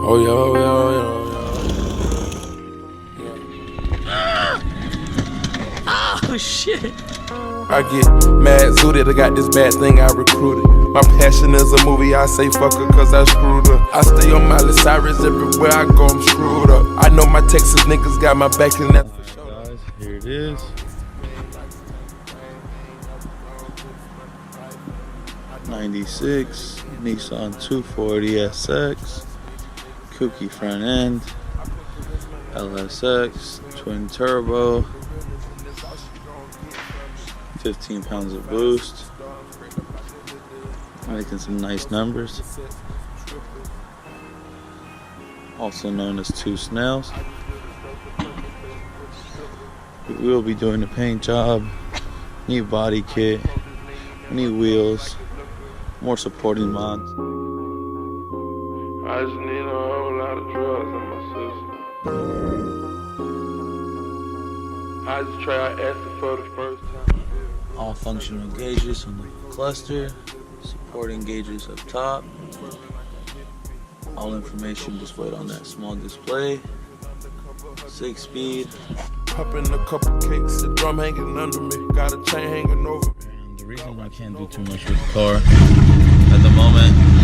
Oh yeah, oh yeah, oh yeah, Oh shit. I get mad zooted, I got this bad thing I recruited. My passion is a movie, I say fuck her cause I screwed her. I stay on Miley Cyrus everywhere I go, I'm screwed up. I know my Texas niggas got my back in that for sure. Guys, here it is. '96 Nissan 240 SX, kooky front end, LSX, twin turbo, 15 pounds of boost, making some nice numbers. Also known as two snails. We will be doing the paint job, new body kit, new wheels, more supporting mods. I just need a whole lot of drugs in my system. I just tried acid for the first time. All functional gauges on the cluster, supporting gauges up top. All information displayed on that small display. 6-speed. Popping a couple cakes, the drum hanging under me, got a chain hanging over me. And the reason I can't do too much with the car at the moment